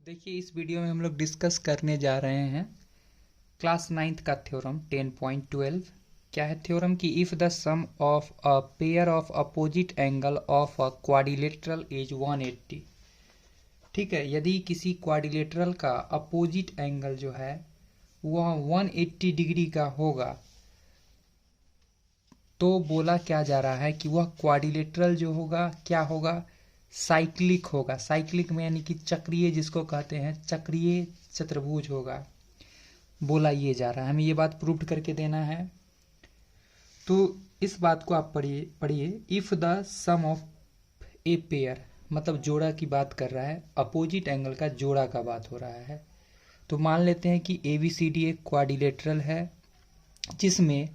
देखिए इस वीडियो में हम लोग डिस्कस करने जा रहे हैं क्लास 9th का थ्योरम 10.12। क्या है थ्योरम कि if the sum of a pair of opposite angle of a quadrilateral is 180। ठीक है, यदि किसी क्वाड्रिलेटरल का अपोजिट एंगल जो है वह 180 डिग्री का होगा तो बोला क्या जा रहा है कि वह क्वाड्रिलेटरल जो होगा क्या होगा, साइक्लिक होगा। साइक्लिक में यानी कि चक्रीय, जिसको कहते हैं चक्रीय चतुर्भुज होगा, बोला ये जा रहा है। हमें ये बात प्रूव करके देना है। तो इस बात को आप पढ़िए। If the sum of a pair, मतलब जोड़ा की बात कर रहा है, अपोजिट एंगल का जोड़ा का बात हो रहा है। तो मान लेते हैं कि ए बी सी डी एक क्वाड्रिलेटरल है जिसमें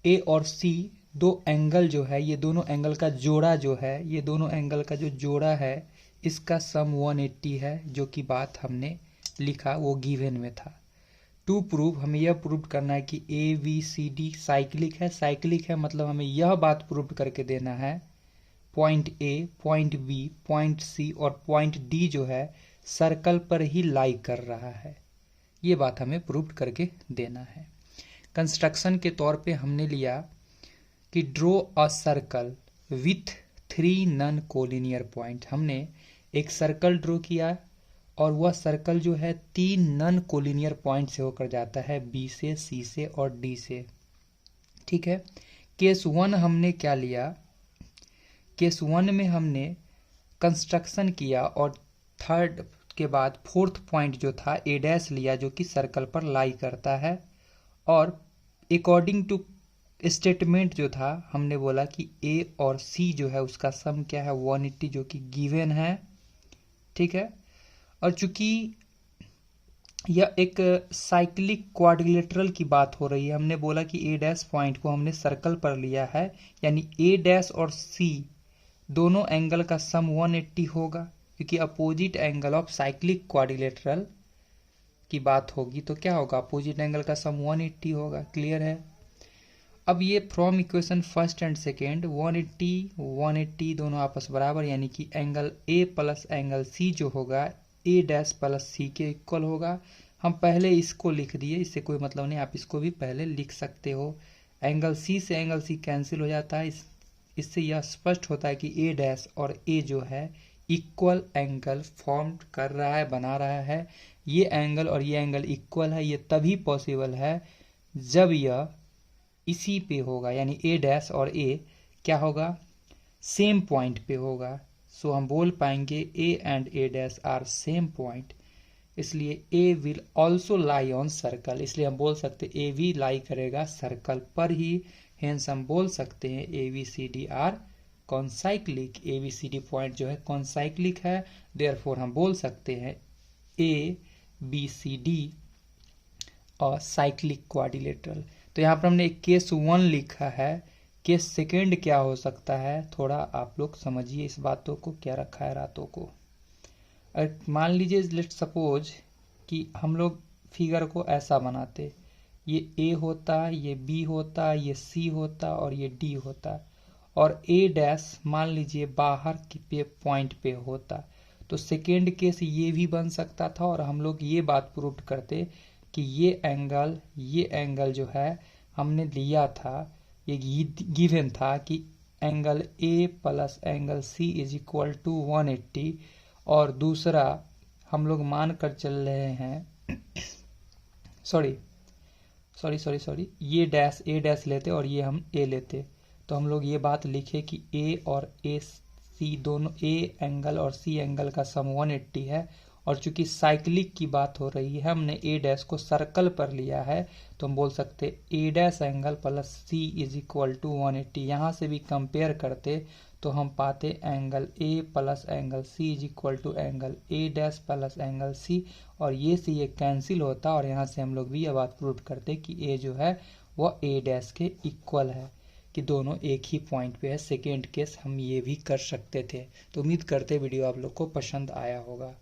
ए और सी दो एंगल जो है, ये दोनों एंगल का जोड़ा जो है, ये दोनों एंगल का जो जोड़ा है इसका सम 180 है, जो कि बात हमने लिखा वो गिवन में था। टू प्रूव, हमें यह प्रूव करना है कि A B C D cyclic है। साइक्लिक है मतलब हमें यह बात प्रूव करके देना है point A, point B, point C और पॉइंट डी जो है सर्कल पर ही लाई कर रहा है। ये बात हमें प्रूव करके देना है। कंस्ट्रक्शन के तौर पे हमने लिया कि draw a circle with 3 non collinear point. हमने एक सर्कल ड्रॉ किया और वह सर्कल जो है 3 नॉन कोलिनियर पॉइंट से होकर जाता है, बी से, सी से और डी से। ठीक है, केस 1 हमने क्या लिया, केस 1 में हमने कंस्ट्रक्शन किया और थर्ड के बाद फोर्थ पॉइंट जो था ए डैश लिया, जो कि सर्कल पर लाई करता है। और अकॉर्डिंग टू स्टेटमेंट जो था हमने बोला कि ए और सी जो है उसका सम क्या है 180, जो कि गिवन है। ठीक है, और चूंकि यह एक साइक्लिक क्वाड्रिलेटरल की बात हो रही है, हमने बोला कि ए डैश पॉइंट को हमने सर्कल पर लिया है, यानी ए डैश और सी दोनों एंगल का सम 180 होगा, क्योंकि opposite angle of cyclic quadrilateral की बात होगी तो क्या होगा, अपोजिट एंगल का सम 180 होगा। क्लियर है। अब ये from equation first and second 180 दोनों आपस बराबर, यानी कि angle A plus angle C जो होगा ए डैश प्लस सी के इक्वल होगा। हम पहले इसको लिख दिए, इससे कोई मतलब नहीं, आप इसको भी पहले लिख सकते हो। एंगल सी से एंगल सी कैंसिल हो जाता है, इससे यह स्पष्ट होता है कि ए डैश और ए जो है इक्वल एंगल फॉर्म कर रहा है, बना रहा है। ये एंगल और ये एंगल इक्वल है, ये तभी पॉसिबल है जब यह इसी पे होगा, यानी ए डैश और ए क्या होगा, सेम पॉइंट पे होगा। सो हम बोल पाएंगे A and A dash are same point, इसलिए A will also lie on circle, इसलिए हम बोल सकते ए भी लाई करेगा सर्कल पर ही। हेंस हम बोल सकते हैं A B C D are concyclic, A B C D point जो है कॉन्साइक्लिक है। देयरफॉर हम बोल सकते हैं ए बी सी डी और साइक्लिक क्वाड्रिलेटरल। तो यहाँ पर हमने एक केस 1 लिखा है। केस सेकेंड क्या हो सकता है, थोड़ा आप लोग समझिए इस बातों को, क्या रखा है रातों को। मान लीजिए लेट सपोज कि हम लोग फिगर को ऐसा बनाते, ये ए होता, ये बी होता, ये सी होता और ये डी होता, और ए डैश मान लीजिए बाहर के पॉइंट पे होता। तो सेकेंड केस ये भी बन सकता था और हम लोग ये बात प्रूव करते कि ये एंगल जो है हमने लिया था, ये गिवन था कि angle A plus angle C is equal to 180, और दूसरा हम लोग मान कर चल रहे हैं सॉरी, ये डैश ए डैश लेते और ये हम ए लेते, तो हम लोग ये बात लिखे कि ए और ए सी दोनों, ए एंगल और सी एंगल का सम 180 है। और चूंकि साइक्लिक की बात हो रही है, हमने ए डैश को सर्कल पर लिया है, तो हम बोल सकते A dash angle plus C is equal to 180। यहाँ से भी कंपेयर करते तो हम पाते angle A plus angle C is equal to angle A dash plus angle C, और ये सी ये कैंसिल होता, और यहाँ से हम लोग भी यह बात प्रूव करते कि ए जो है वह ए डैश के इक्वल है, कि दोनों एक ही पॉइंट पे है। सेकेंड केस हम ये भी कर सकते थे। तो उम्मीद करते वीडियो आप लोग को पसंद आया होगा।